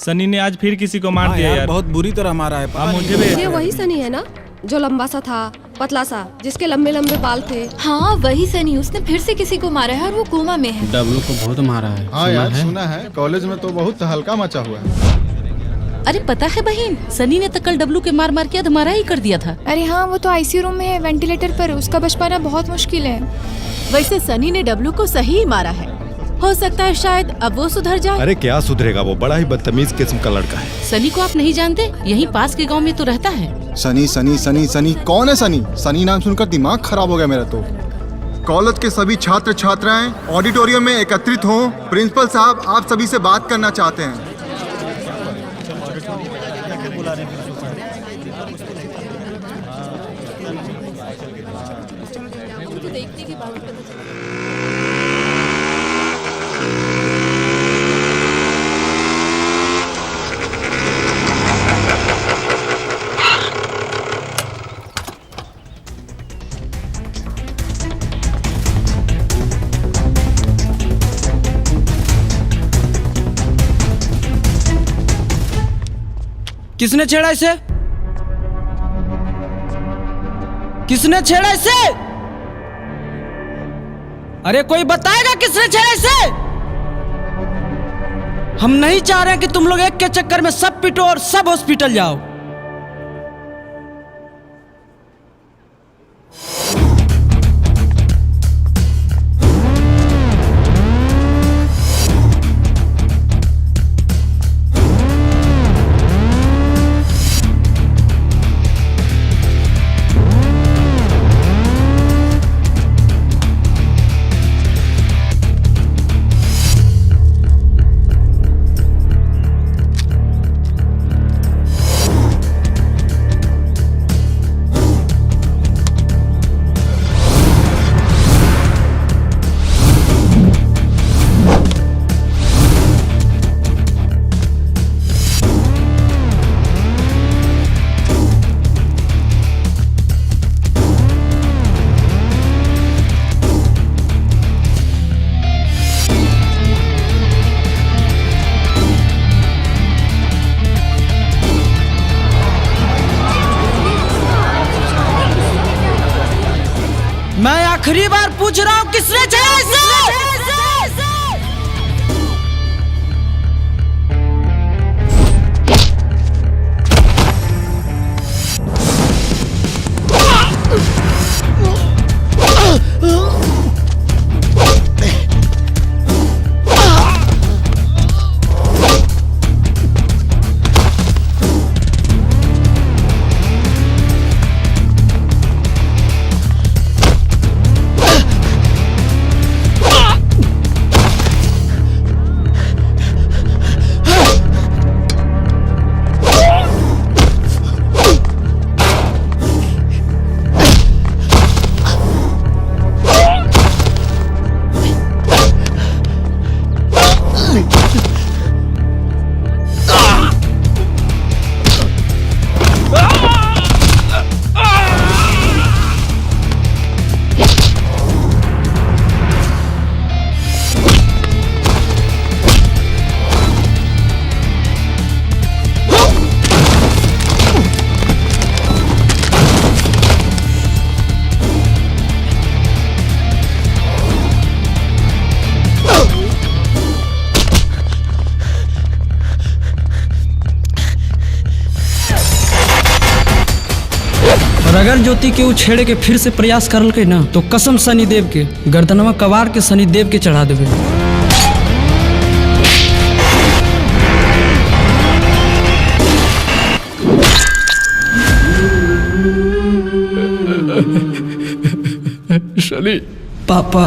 सनी ने आज फिर किसी को मार दिया यार। बहुत बुरी तरह मारा है। मुझे भी ये वही सनी है ना जो लंबा सा था, पतला सा, जिसके लंबे लंबे बाल थे। हाँ वही सनी, उसने फिर से किसी को मारा है और वो कोमा में है। डब्लू को बहुत मारा है। हाँ यार सुना है, कॉलेज में तो बहुत हल्का मचा हुआ है। अरे पता है बहन, सनी ने तो कल डब्लू के मार मार के अधमरा ही कर दिया था। अरे हाँ, वो तो आईसीयू रूम में है, वेंटिलेटर पर। उसका बच पाना बहुत मुश्किल है। वैसे सनी ने डब्लू को सही ही मारा है। हो सकता है शायद अब वो सुधर जाए। अरे क्या सुधरेगा, वो बड़ा ही बदतमीज किस्म का लड़का है। सनी को आप नहीं जानते, यहीं पास के गांव में तो रहता है। सनी सनी सनी सनी कौन है सनी? सनी नाम सुनकर दिमाग खराब हो गया मेरा तो। कॉलेज के सभी छात्र छात्राएं ऑडिटोरियम में एकत्रित हों। प्रिंसिपल साहब आप सभी से बात करना चाहते हैं। किसने छेड़ा इसे? किसने छेड़ा इसे? अरे कोई बताएगा किसने छेड़ा इसे? हम नहीं चाह रहे कि तुम लोग एक के चक्कर में सब पिटो और सब हॉस्पिटल जाओ। मैं आखिरी बार पूछ रहा हूँ, किसने छेड़ा इसे? और अगर ज्योति के उ छेड़े के फिर से प्रयास करल के ना, तो कसम शनिदेव के गर्दनवा कबार के शनिदेव के चढ़ा देवे। शनि पापा